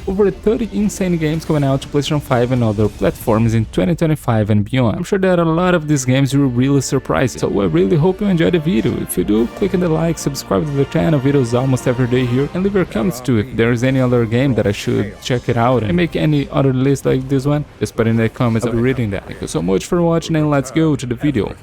Over 30 insane games coming out to PlayStation 5 and other platforms in 2025 and beyond. I'm sure that a lot of these games will really surprise you, so I really hope you enjoyed the video. If you do, click on the like, subscribe to the channel, videos almost every day here, and leave your comments too. If there is any other game that I should check it out and make any other list like this one, just put in the comments, I'll be reading that. Thank you so much for watching, and let's go to the video.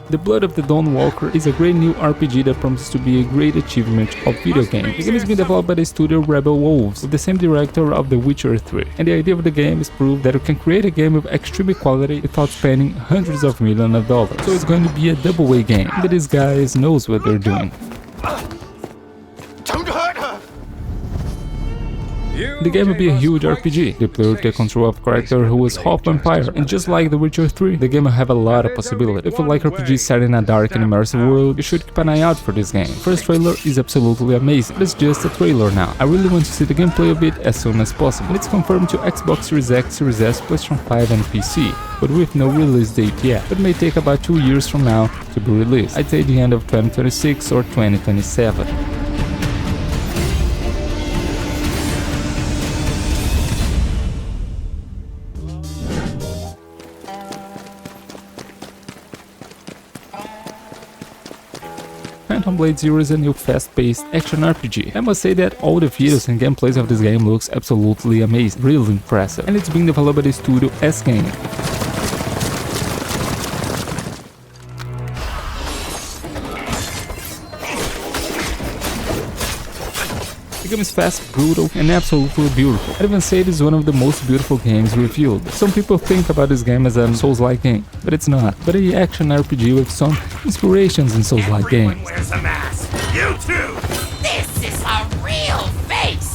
The Blood of the Dawnwalker is a great new RPG that promises to be a great achievement of video game. The game is being developed by the studio Rebel Wolves, with the same director of The Witcher 3, and the idea of the game is proof that you can create a game of extreme quality without spending hundreds of millions of dollars. So it's going to be a double A game, but these guys knows what they're doing. Don't hurt her! The game will be a huge RPG. The player will take control of a character who is half vampire, and just like The Witcher 3, the game will have a lot of possibilities. If you like RPGs set in a dark and immersive world, you should keep an eye out for this game. First trailer is absolutely amazing, but it's just a trailer now. I really want to see the gameplay of it as soon as possible, and it's confirmed to Xbox Series X, Series S, PlayStation 5 and PC, but with no release date yet. It may take about 2 years from now to be released. I'd say the end of 2026 or 2027. Phantom Blade Zero is a new fast-paced action RPG. I must say that all the videos and gameplays of this game looks absolutely amazing, really impressive, and it's being developed by the studio S-Game. The game is fast, brutal, and absolutely beautiful. I'd even say it is one of the most beautiful games reviewed. Some people think about this game as a Souls-like game, but it's not, but an action RPG with some inspirations in Souls-like games. Wears a mask. You too! This is a real face!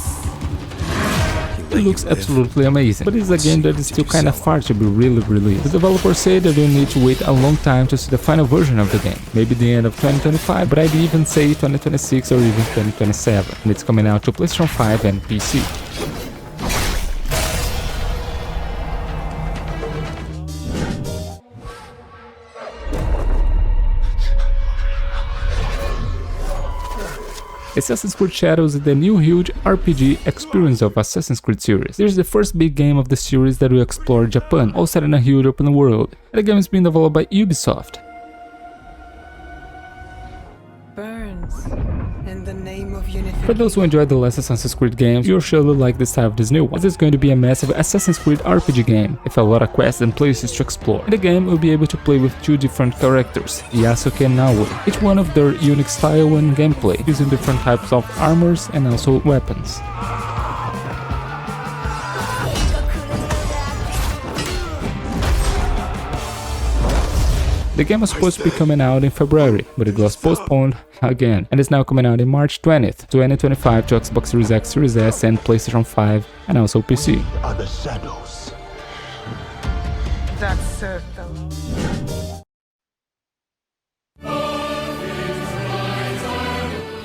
It looks absolutely amazing, but it's a game that is still kinda far to be really released. The developers say that they need to wait a long time to see the final version of the game, maybe the end of 2025, but I'd even say 2026 or even 2027, and it's coming out to PlayStation 5 and PC. Assassin's Creed Shadows is the new huge RPG experience of Assassin's Creed series. This is the first big game of the series that will explore Japan, all set in a huge open world. And the game is being developed by Ubisoft. For those who enjoyed the last Assassin's Creed games, you'll surely like the style of this new one, as it's going to be a massive Assassin's Creed RPG game, with a lot of quests and places to explore. In the game, you'll be able to play with two different characters, Yasuke and Naoe, each one of their unique style and gameplay, using different types of armors and also weapons. The game was supposed to be coming out in February, but it was postponed again, and is now coming out in March 20th, 2025 to Xbox Series X, Series S and PlayStation 5 and also PC. Are the shadows. That's certain.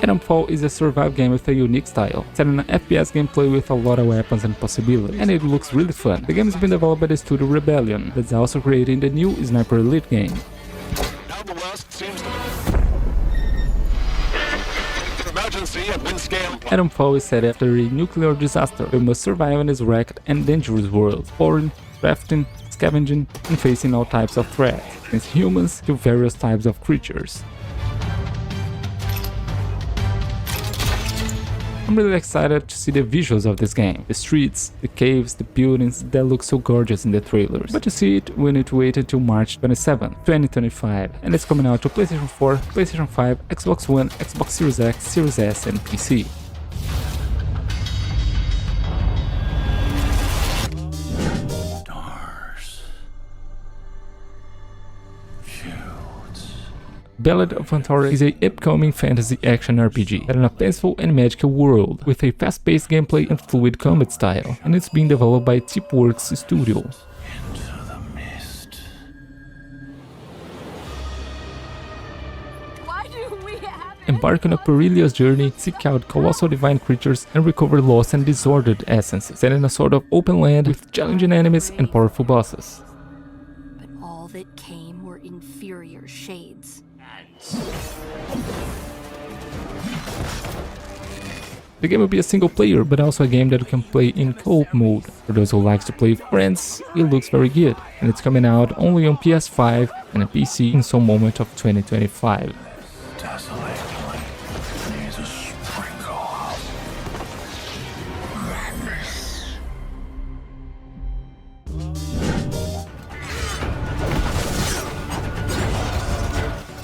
Atomfall is a survival game with a unique style, set in an FPS gameplay with a lot of weapons and possibilities, and it looks really fun. The game has been developed by the studio Rebellion, that's also creating the new Sniper Elite game. Atomfall is set after a nuclear disaster. We must survive in this wrecked and dangerous world, exploring, crafting, scavenging, and facing all types of threats, against humans to various types of creatures. I'm really excited to see the visuals of this game. The streets, the caves, the buildings that look so gorgeous in the trailers. But to see it, we need to wait until March 27, 2025. And it's coming out to PlayStation 4, PlayStation 5, Xbox One, Xbox Series X, Series S and PC. Ballad of Antara is a upcoming fantasy action RPG set in a peaceful and magical world with a fast-paced gameplay and fluid combat style, and it's being developed by Tipworks Studio. Embark on a perilous journey, seek out colossal divine creatures, and recover lost and disordered essences, set in a sort of open land with challenging enemies and powerful bosses. But all that came were inferior shades. And The game will be a single player, but also a game that you can play in co-op mode. For those who like to play with friends, it looks very good, and it's coming out only on PS5 and a PC in some moment of 2025.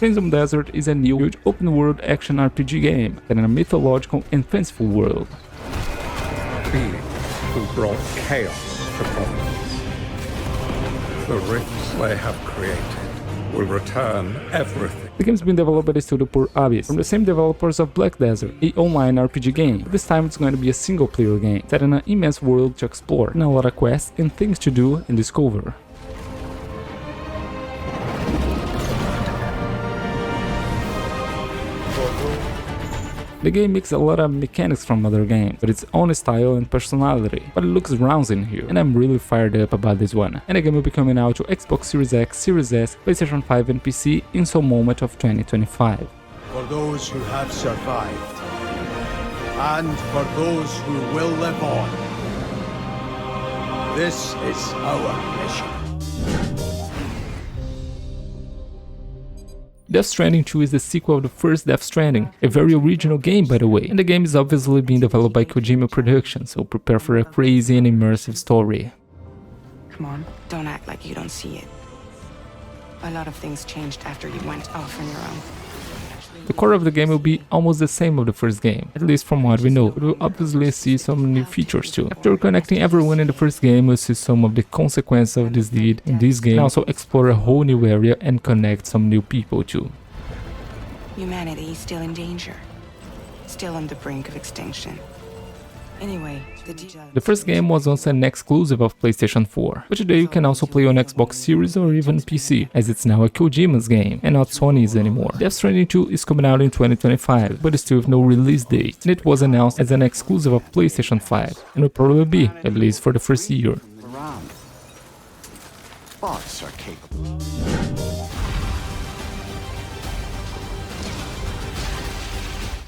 Crimsom Desert is a new huge open-world action RPG game set in a mythological and fanciful world. Being who brought chaos upon them. The rifts they have created will return everything. The game is being developed by the studio A.I.L.A, from the same developers of Black Desert, an online RPG game. This time it's going to be a single-player game, set in an immense world to explore, and a lot of quests and things to do and discover. The game mixes a lot of mechanics from other games, with its own style and personality, but it looks rousing in here, and I'm really fired up about this one. And the game will be coming out to Xbox Series X, Series S, PlayStation 5 and PC in some moment of 2025. For those who have survived, and for those who will live on, this is our mission. Death Stranding 2 is the sequel of the first Death Stranding, a very original game by the way, and the game is obviously being developed by Kojima Productions, so prepare for a crazy and immersive story. Come on, don't act like you don't see it. A lot of things changed after you went off on your own. The core of the game will be almost the same of the first game, at least from what we know, but we'll obviously see some new features too. After connecting everyone in the first game, we'll see some of the consequences of this deed in this game, and also explore a whole new area and connect some new people too. Humanity is still in danger. Still on the brink of extinction. Anyway, the first game was once an exclusive of PlayStation 4, but today you can also play on Xbox Series or even PC, as it's now a Kojima's game, and not Sony's anymore. Death Stranding 2 is coming out in 2025, but still with no release date, and it was announced as an exclusive of PlayStation 5, and will probably be, at least for the first year. Bots are capable.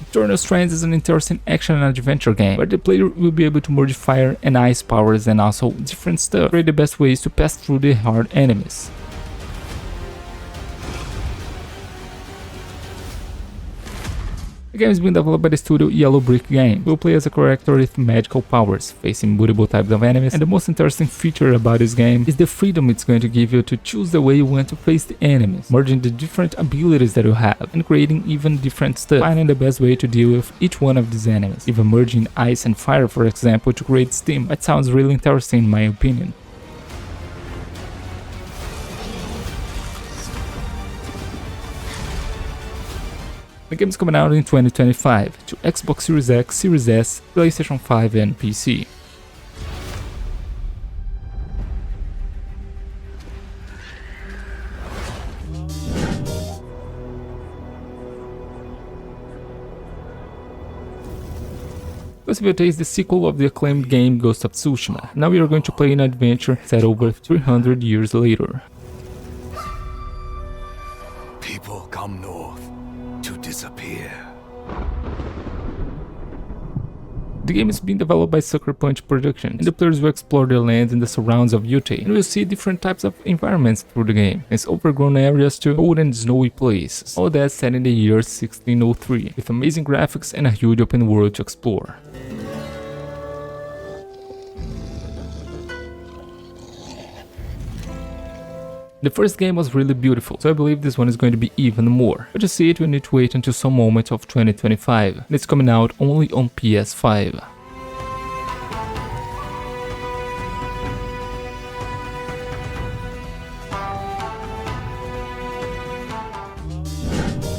Eternal Strands is an interesting action and adventure game, where the player will be able to merge fire and ice powers and also different stuff, create the best ways to pass through the hard enemies. The game is being developed by the studio Yellow Brick Games. You'll play as a character with magical powers, facing multiple types of enemies, and the most interesting feature about this game is the freedom it's going to give you to choose the way you want to face the enemies, merging the different abilities that you have, and creating even different stuff, finding the best way to deal with each one of these enemies, even merging ice and fire for example to create steam. That sounds really interesting in my opinion. The game is coming out in 2025 to Xbox Series X, Series S, PlayStation 5 and PC. Yotei is the sequel of the acclaimed game Ghost of Tsushima. Now we are going to play an adventure set over 300 years later. People come north to disappear. The game is being developed by Sucker Punch Productions, and the players will explore the lands and the surrounds of Yotei, and we'll see different types of environments through the game, as overgrown areas to cold and snowy places, all that set in the year 1603, with amazing graphics and a huge open world to explore. The first game was really beautiful, so I believe this one is going to be even more. But to see it, we need to wait until some moment of 2025, and it's coming out only on PS5.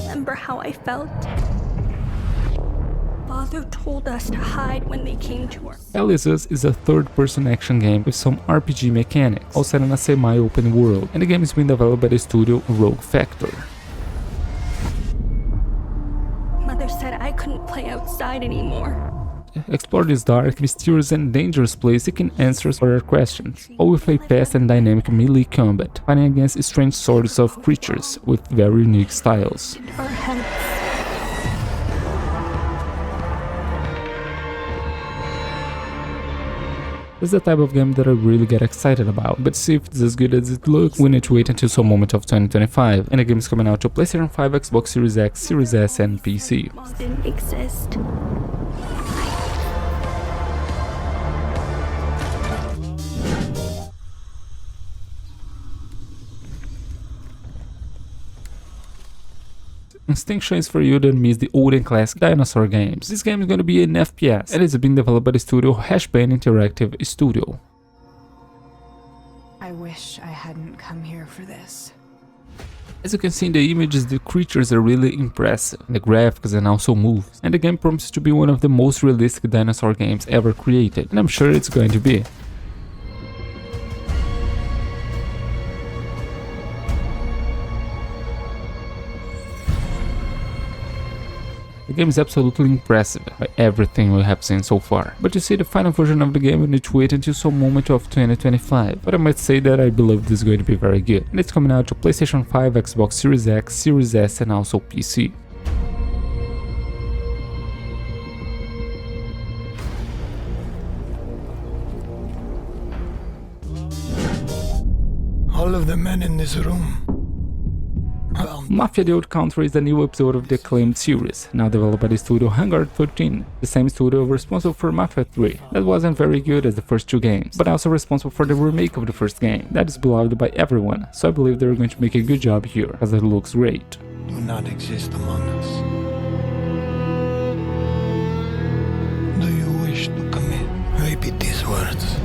Remember how I felt? Father told us to hide when they came to us. A.I.L.A is a third-person action game with some RPG mechanics, all set in a semi-open world, and the game is being developed by the studio Rogue Factor. Mother said I couldn't play outside anymore. Explore this dark, mysterious and dangerous place seeking answers for your questions, all with a fast and dynamic melee combat, fighting against strange sorts of creatures with very unique styles. Our heads. This is the type of game that I really get excited about, but to see if it's as good as it looks, we need to wait until some moment of 2025, and the game is coming out to PlayStation 5, Xbox Series X, Series S and PC. Didn't exist. Instinction is for you that miss the old and classic dinosaur games. This game is going to be an FPS, and it's being developed by the studio Hashbane Interactive Studio. I wish I hadn't come here for this. As you can see in the images, the creatures are really impressive, the graphics and also moves, and the game promises to be one of the most realistic dinosaur games ever created, and I'm sure it's going to be. The game is absolutely impressive by everything we have seen so far, but to see the final version of the game we need to wait until some moment of 2025, but I might say that I believe this is going to be very good, and it's coming out to PlayStation 5, Xbox Series X, Series S and also PC. All of the men in this room. Mafia: The Old Country is a new episode of the acclaimed series, now developed by the studio Hangar 13, the same studio responsible for Mafia 3, that wasn't very good as the first two games, but also responsible for the remake of the first game, that is beloved by everyone, so I believe they're going to make a good job here, as it looks great. Do not exist among us. Do you wish to commit? Repeat these words.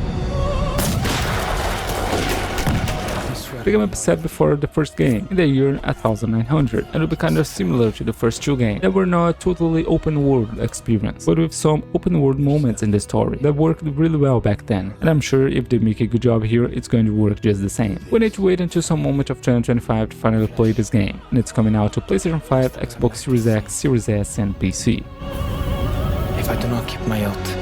The game was set before the first game, in the year 1900, and will be kinda similar to the first two games that were not a totally open world experience, but with some open world moments in the story that worked really well back then, and I'm sure if they make a good job here, it's going to work just the same. We need to wait until some moment of 2025 to finally play this game, and it's coming out to PlayStation 5, Xbox Series X, Series S and PC. If I do not keep my oath,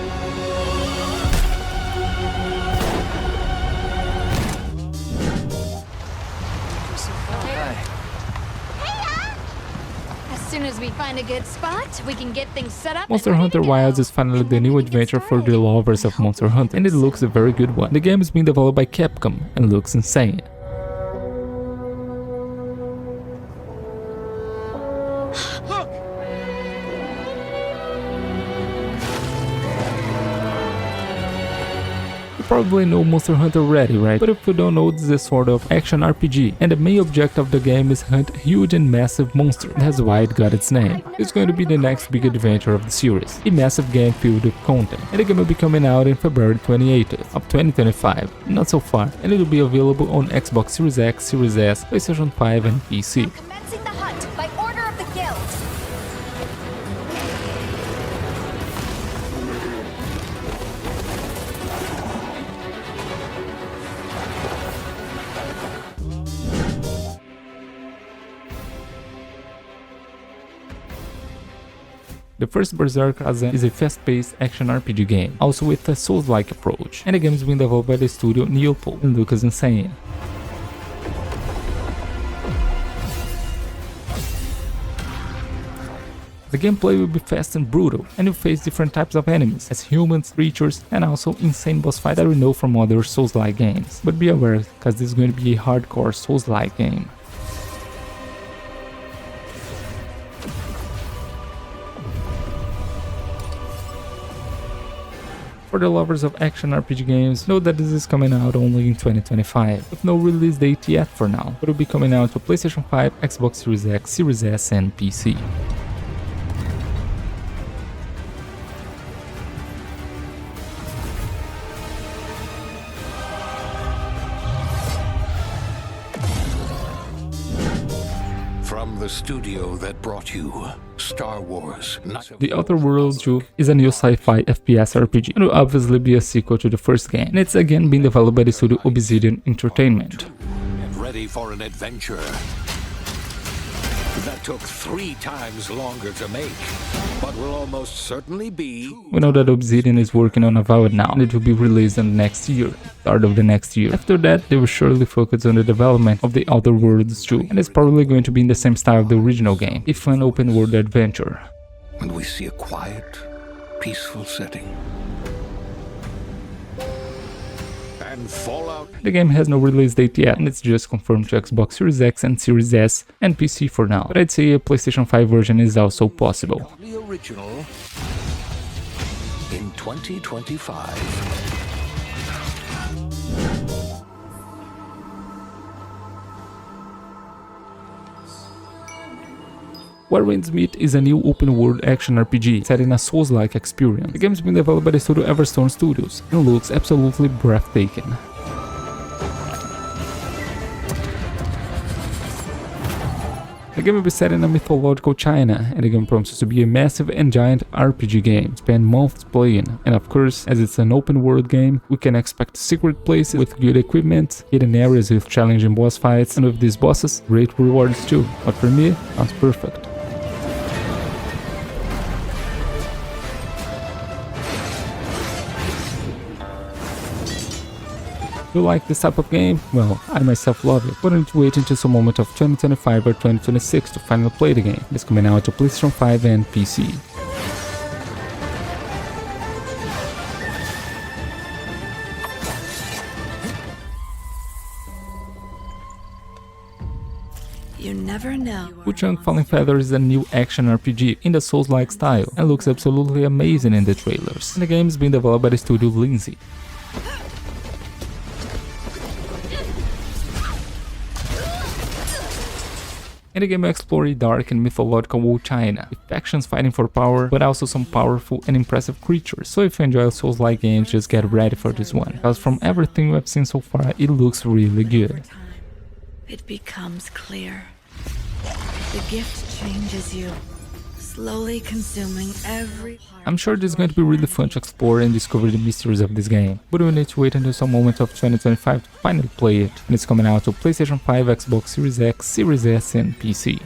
As soon as we find a good spot, we can get things set up. Monster Hunter Wilds is finally the new adventure for the lovers of Monster Hunter, and it looks a very good one. The game is being developed by Capcom and looks insane. Probably know Monster Hunter already, right? But if you don't know, this is a sort of action RPG, and the main objective of the game is hunt huge and massive monsters. That's why it got its name. It's going to be the next big adventure of the series, a massive game filled with content, and the game will be coming out in February 28th of 2025, not so far, and it will be available on Xbox Series X, Series S, PlayStation 5 and PC. Commencing the hunt by order of the guild. The first Berserker Khazan is a fast-paced action RPG game, also with a Souls-like approach, and the game is being developed by the studio A.I.L.A and looks insane. The gameplay will be fast and brutal, and you'll face different types of enemies, as humans, creatures, and also insane boss fights that we know from other Souls-like games. But be aware, cause this is going to be a hardcore Souls-like game. For the lovers of action RPG games, know that this is coming out only in 2025, with no release date yet for now, but it will be coming out to PlayStation 5, Xbox Series X, Series S and PC. From the studio that brought you Star Wars. The Outer Worlds 2 is a new sci-fi FPS RPG, and will obviously be a sequel to the first game, and it's again being developed by the studio Obsidian Entertainment. Ready for an adventure. that took 3 times longer to make, but will almost certainly be... We know that Obsidian is working on A.I.L.A now, and it will be released in the next year, start of the next year. After that, they will surely focus on the development of the Outer Worlds too, and it's probably going to be in the same style of the original game, if an open world adventure. And we see a quiet, peaceful setting. And Fallout... The game has no release date yet, and it's just confirmed to Xbox Series X and Series S and PC for now, but I'd say a PlayStation 5 version is also possible. The original in 2025. Where Winds Meet is a new open-world action RPG set in a Souls-like experience. The game's been developed by the studio Everstone Studios and looks absolutely breathtaking. The game will be set in a mythological China, and the game promises to be a massive and giant RPG game, spend months playing, and of course, as it's an open world game, we can expect secret places with good equipment, hidden areas with challenging boss fights, and with these bosses, great rewards too. But for me, sounds perfect. You like this type of game? Well, I myself love it, but I need to wait until some moment of 2025 or 2026 to finally play the game. It's coming out to PlayStation 5 and PC. You never know. Wuchang Falling Feathers is a new action RPG in the Souls-like style and looks absolutely amazing in the trailers. And the game is being developed by the studio Lindsay. In the game you explore a dark and mythological old China, with factions fighting for power, but also some powerful and impressive creatures. So if you enjoy Souls-like games, just get ready for this one, because from everything we've seen so far, it looks really good. It becomes clear. The gift changes you, slowly consuming every part. I'm sure this is going to be really fun to explore and discover the mysteries of this game, but we need to wait until some moment of 2025 to finally play it, and it's coming out to PlayStation 5, Xbox Series X, Series S and PC.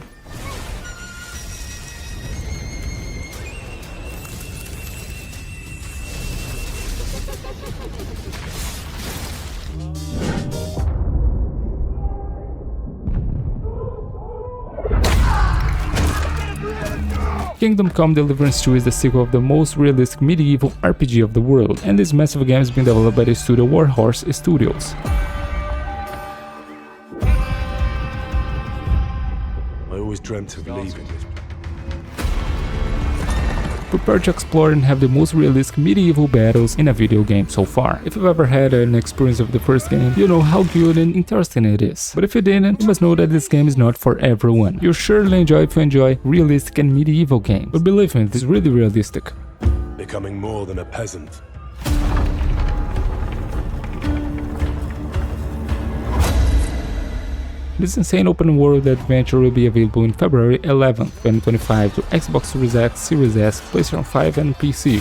Kingdom Come Deliverance 2 is the sequel of the most realistic medieval RPG of the world, and this massive game has been developed by the studio Warhorse Studios. I always dreamt of leaving this. Prepare to explore and have the most realistic medieval battles in a video game so far. If you've ever had an experience of the first game, you know how good and interesting it is. But if you didn't, you must know that this game is not for everyone. You'll surely enjoy if you enjoy realistic and medieval games. But believe me, it is really realistic. Becoming more than a peasant. This insane open world adventure will be available in February 11, 2025 to Xbox Series X, Series S, PlayStation 5 and PC.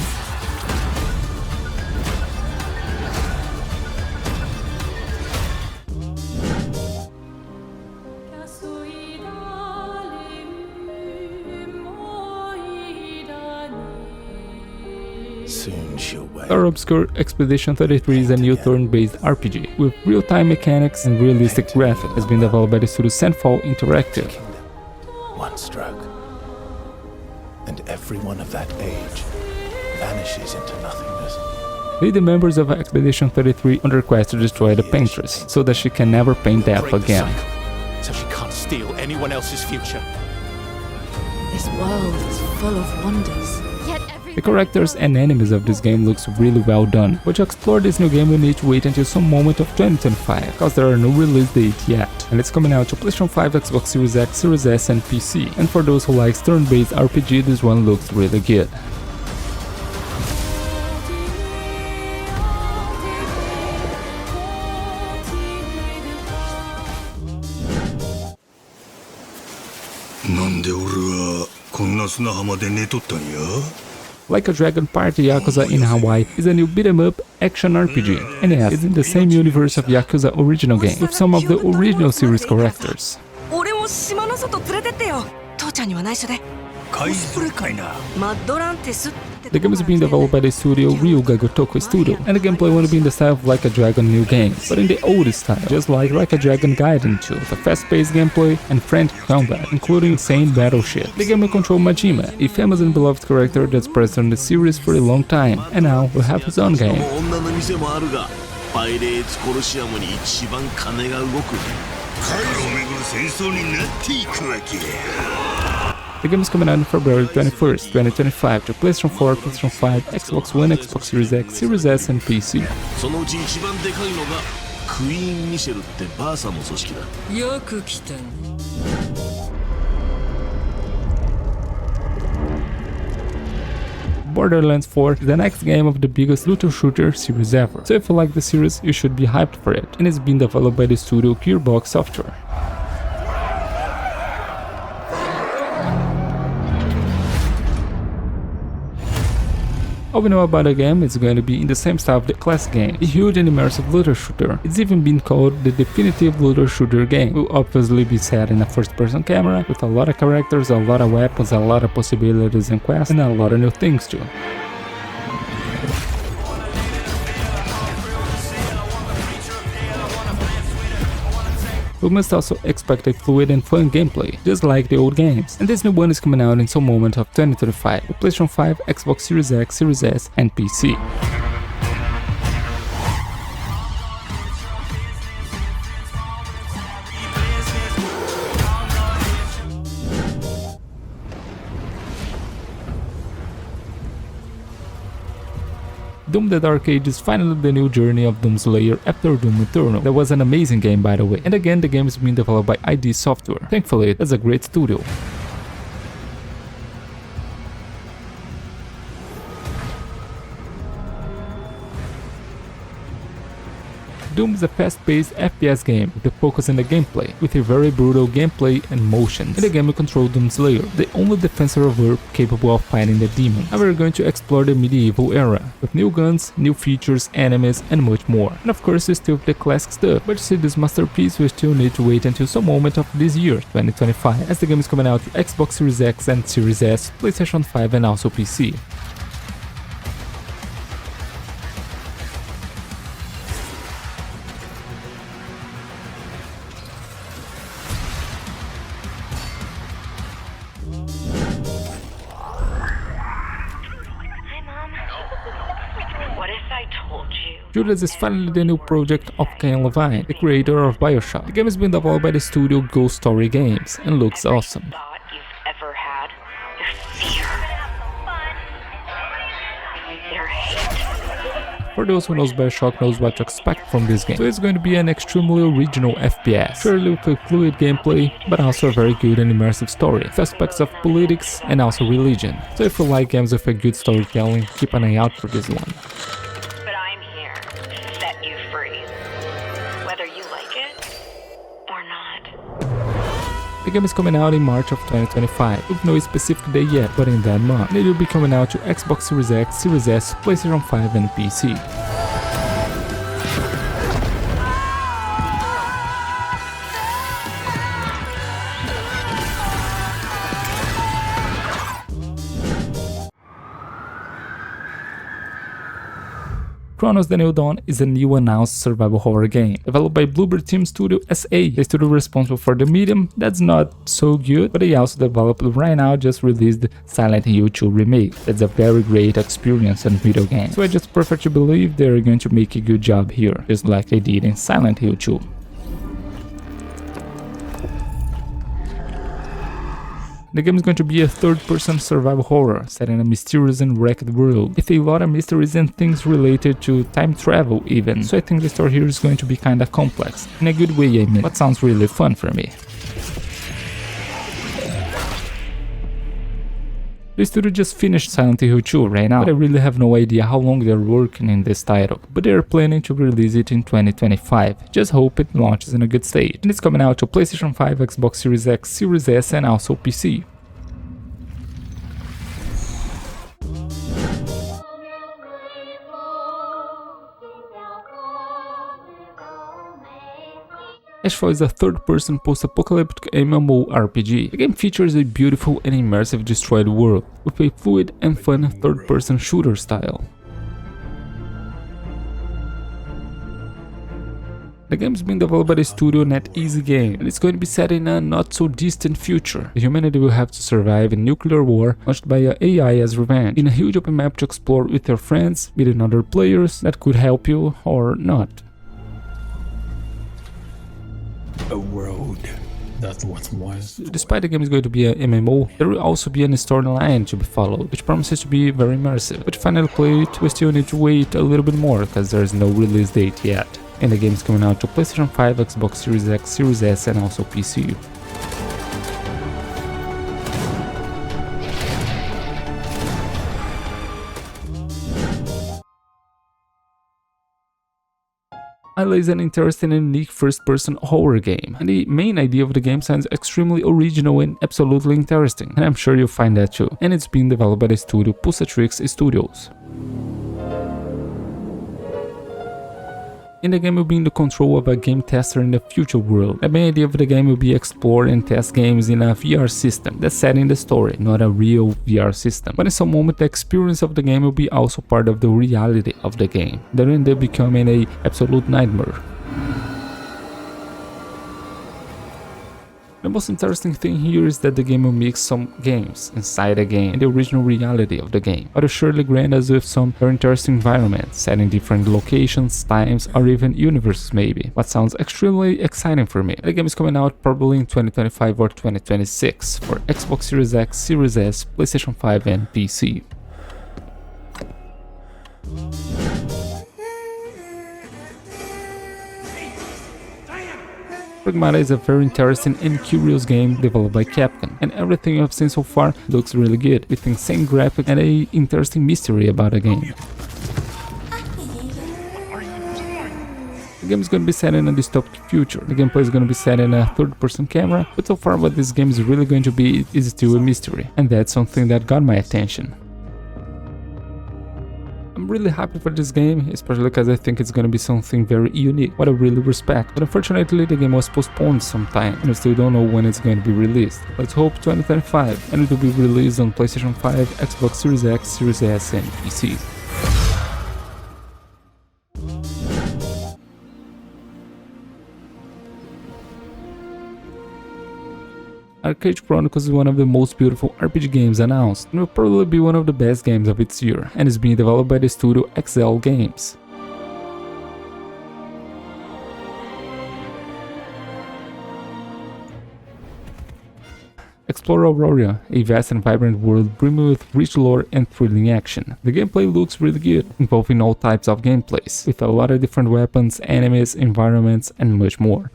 Soon she'll wait. Our Obscur Expedition 33 is a new turn-based RPG with real-time mechanics and realistic graphics. It has been developed by the studio Sentinel Interactive. One stroke, and everyone of that age vanishes into nothingness. Lead the members of Expedition 33 on request to destroy the paintress, so that she can never paint death again. So she can't steal anyone else's future. This world is full of wonders. The characters and enemies of this game looks really well done, but to explore this new game we need to wait until some moment of 2025, because there are no release date yet, and it's coming out to PlayStation 5, Xbox Series X, Series S and PC, and for those who like turn-based RPG this one looks really good. Like a Dragon Party Yakuza in Hawaii is a new beat-em-up action RPG, and yes, it's in the same universe of Yakuza original game, with some of the original series characters. The game is being developed by the studio Ryuga Gotoku Studio, and the gameplay will be in the style of Like a Dragon new games, but in the old style, just like a Dragon Gaiden 2, with a fast-paced gameplay and frantic combat, including insane battleships. The game will control Majima, a famous and beloved character that's present in the series for a long time, and now will have his own game. The game is coming out on February 21st, 2025 to PlayStation 4, PlayStation 5, Xbox One, Xbox Series X, Series S, and PC. Borderlands 4 is the next game of the biggest looter shooter series ever, so if you like the series, you should be hyped for it, and it's being developed by the studio Gearbox Software. All we know about the game is going to be in the same style of the classic game, a huge and immersive looter shooter. It's even been called the definitive looter shooter game. It will obviously be set in a first-person camera, with a lot of characters, a lot of weapons, a lot of possibilities and quests, and a lot of new things too. We must also expect a fluid and fun gameplay, just like the old games. And this new one is coming out in some moment of 2025 with PlayStation 5, Xbox Series X, Series S, and PC. Doom the Dark Age is finally the new journey of Doom Slayer after Doom Eternal. That was an amazing game, by the way, and again the game is being developed by ID Software. Thankfully, that's a great studio. Doom is a fast-paced FPS game with a focus on the gameplay, with a very brutal gameplay and motions. In the game you control Doom Slayer, the only defensor of Earth capable of fighting the demon. And we're going to explore the medieval era, with new guns, new features, enemies, and much more. And of course, it's still the classic stuff, but to see this masterpiece we still need to wait until some moment of this year, 2025, as the game is coming out to Xbox Series X and Series S, PlayStation 5 and also PC. Judas is finally the new project of Ken Levine, the creator of BioShock. The game has been developed by the studio Ghost Story Games and looks awesome. For those who knows BioShock knows what to expect from this game, so it's going to be an extremely original FPS, surely with a fluid gameplay, but also a very good and immersive story, with aspects of politics and also religion. So if you like games with a good storytelling, keep an eye out for this one. The game is coming out in March of 2025, with no specific day yet, but in that month. And it will be coming out to Xbox Series X, Series S, PlayStation 5 and PC. Cronos the New Dawn is a new announced survival horror game, developed by Bloober Team Studio SA, the studio responsible for the medium that's not so good, but they also developed right now just released Silent Hill 2 remake. That's a very great experience in video games, so I just prefer to believe they're going to make a good job here, just like they did in Silent Hill 2. The game is going to be a third-person survival horror set in a mysterious and wrecked world, with a lot of mysteries and things related to time travel even, so I think the story here is going to be kinda complex, in a good way I mean, but sounds really fun for me. The studio just finished Silent Hill 2 right now, but I really have no idea how long they're working in this title, but they are planning to release it in 2025, just hope it launches in a good state, and it's coming out to PlayStation 5, Xbox Series X, Series S and also PC. Ashfall is a third-person post-apocalyptic MMO RPG. The game features a beautiful and immersive destroyed world, with a fluid and fun third-person shooter style. The game is being developed by the studio NetEase Game, and it's going to be set in a not-so-distant future. The humanity will have to survive a nuclear war launched by AI as revenge, in a huge open map to explore with your friends, meeting other players that could help you or not. A road that was. Despite the game is going to be a MMO, there will also be an storyline to be followed, which promises to be very immersive. But to finally play it, we still need to wait a little bit more, because there is no release date yet. And the game is coming out to PlayStation 5, Xbox Series X, Series S, and also PC. A.I.L.A is an interesting and unique first-person horror game, and the main idea of the game sounds extremely original and absolutely interesting, and I'm sure you'll find that too. And it's being developed by the studio Pulsatrix Studios. In the game, you'll be in the control of a game tester in the future world. The main idea of the game will be explore and test games in a VR system that's set in the story, not a real VR system. But in some moment, the experience of the game will be also part of the reality of the game, that will end up becoming an absolute nightmare. The most interesting thing here is that the game will mix some games inside the game and the original reality of the game, but will surely grant us with some very interesting environments, set in different locations, times, or even universes maybe, what sounds extremely exciting for me. The game is coming out probably in 2025 or 2026 for Xbox Series X, Series S, PlayStation 5 and PC. Pragmata is a very interesting and curious game developed by Capcom, and everything I've seen so far looks really good, with insane graphics and an interesting mystery about the game. The game is going to be set in a dystopic future. The gameplay is going to be set in a third-person camera, but so far what this game is really going to be is still a mystery, and that's something that got my attention. I'm really happy for this game, especially because I think it's gonna be something very unique, what I really respect. But unfortunately the game was postponed sometime, and I still don't know when it's going to be released. Let's hope 2025, and it will be released on PlayStation 5, Xbox Series X, Series S and PC. Archeage Chronicles is one of the most beautiful RPG games announced, and will probably be one of the best games of its year, and is being developed by the studio A.I.L.A Games. Explore Aurora, a vast and vibrant world brimming with rich lore and thrilling action. The gameplay looks really good, involving all types of gameplays, with a lot of different weapons, enemies, environments, and much more.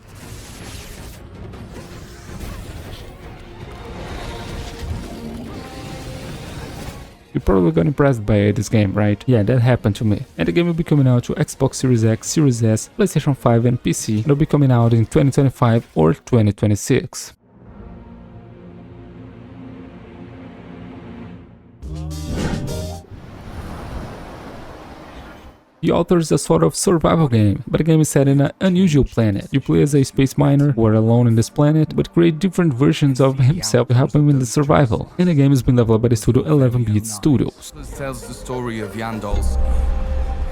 You probably got impressed by this game, right? Yeah, that happened to me. And the game will be coming out to Xbox Series X, Series S, PlayStation 5 and PC. It'll be coming out in 2025 or 2026. Yotei is a sort of survival game, but the game is set in an unusual planet. You play as a space miner who are alone in this planet, but create different versions of himself to help him in the survival. And the game has been developed by the studio 11-Bit Studios. This tells the story of Yandol's,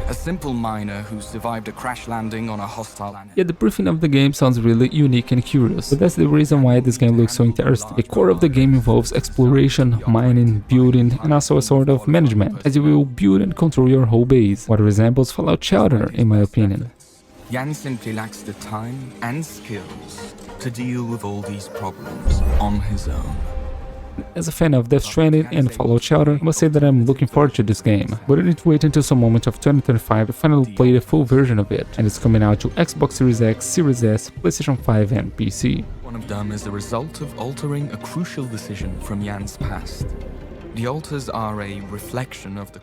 a simple miner who survived a crash landing on a hostile planet. Yeah, the briefing of the game sounds really unique and curious, but that's the reason why this game looks so interesting. The core of the game involves exploration, mining, building, and also a sort of management, as you will build and control your whole base, what resembles Fallout Shelter in my opinion. Yan simply lacks the time and skills to deal with all these problems on his own. As a fan of Death Stranding and Fallout Shelter, I must say that I'm looking forward to this game, but I need to wait until some moment of 2025 to finally play the full version of it, and it's coming out to Xbox Series X, Series S, PlayStation 5 and PC. One of them is the result of altering a crucial decision from Yan's past. The altars are a reflection of the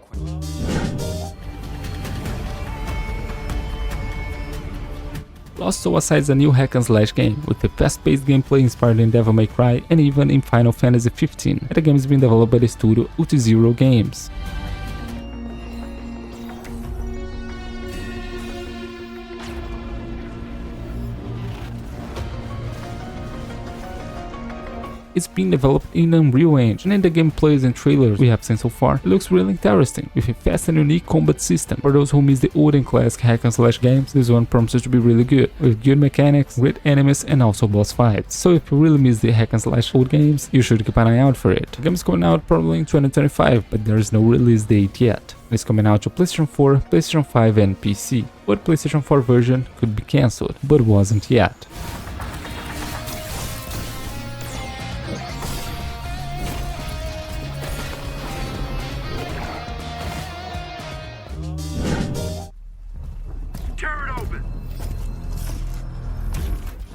Lost Soul Aside is a new hack-and-slash game, with a fast-paced gameplay inspired in Devil May Cry and even in Final Fantasy XV, and the game is being developed by the studio Zero Games. It's being developed in Unreal Engine, and in the gameplays and trailers we have seen so far, it looks really interesting, with a fast and unique combat system. For those who miss the old and classic hack and slash games, this one promises to be really good, with good mechanics, great enemies, and also boss fights. So if you really miss the hack and slash old games, you should keep an eye out for it. The game is coming out probably in 2025, but there is no release date yet. It's coming out to PlayStation 4, PlayStation 5 and PC, but PlayStation 4 version could be cancelled, but wasn't yet.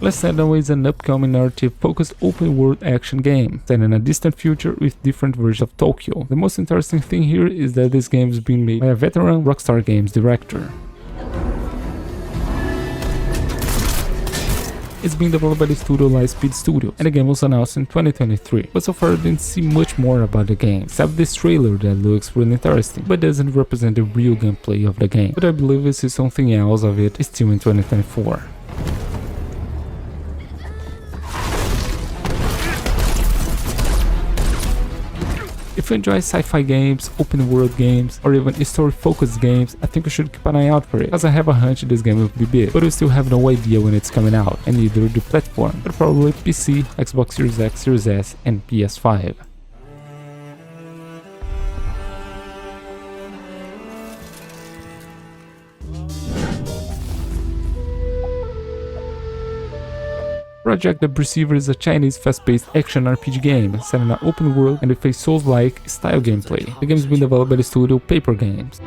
Sentinel is an upcoming narrative-focused open-world action game, set in a distant future with different versions of Tokyo. The most interesting thing here is that this game is being made by a veteran Rockstar Games director. It's being developed by the studio Lightspeed Studios, and the game was announced in 2023, but so far I didn't see much more about the game, except this trailer that looks really interesting, but doesn't represent the real gameplay of the game. But I believe we see something else of it still in 2024. If you enjoy sci-fi games, open world games, or even story-focused games, I think you should keep an eye out for it, as I have a hunch this game will be big, but we still have no idea when it's coming out, and neither the platform, but probably PC, Xbox Series X, Series S, and PS5. Project the Perceiver is a Chinese fast-paced action RPG game set in an open world and with a Souls-like style gameplay. The game has been developed by the studio Paper Games.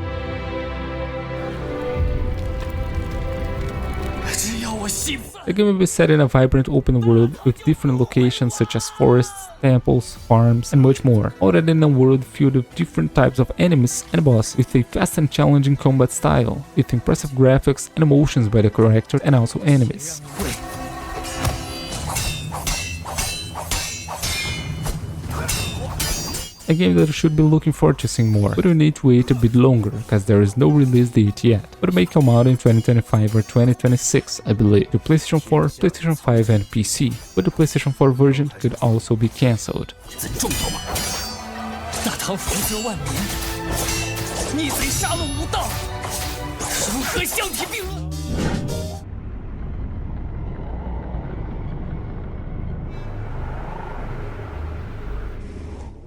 The game will be set in a vibrant open world with different locations such as forests, temples, farms, and much more, all that in a world filled with different types of enemies and bosses, with a fast and challenging combat style, with impressive graphics and emotions by the character and also enemies. A game that I should be looking forward to seeing more, but we need to wait a bit longer, because there is no release date yet, but it may come out in 2025 or 2026, I believe, to PlayStation 4, PlayStation 5 and PC, but the PlayStation 4 version could also be cancelled.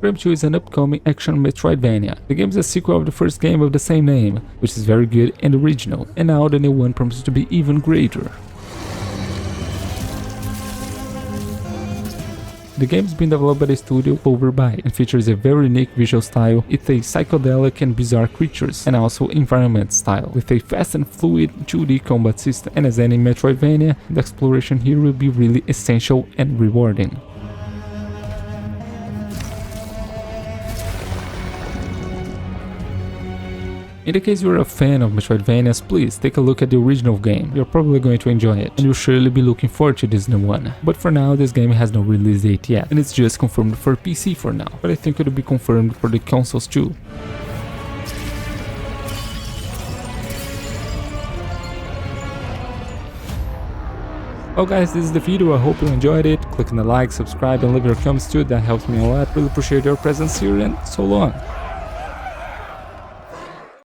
Grime 2 is an upcoming action Metroidvania. The game is a sequel of the first game of the same name, which is very good and original, and now the new one promises to be even greater. The game has been developed by the studio Overbuy and features a very unique visual style with a psychedelic and bizarre creatures and also environment style, with a fast and fluid 2D combat system, and as any Metroidvania, the exploration here will be really essential and rewarding. In the case you're a fan of Metroidvanias, please take a look at the original game, you're probably going to enjoy it, and you'll surely be looking forward to this new one. But for now, this game has no release date yet, and it's just confirmed for PC for now, but I think it'll be confirmed for the consoles too. Well guys, this is the video, I hope you enjoyed it. Click on the like, subscribe and leave your comments too, that helps me a lot. Really appreciate your presence here, and so long!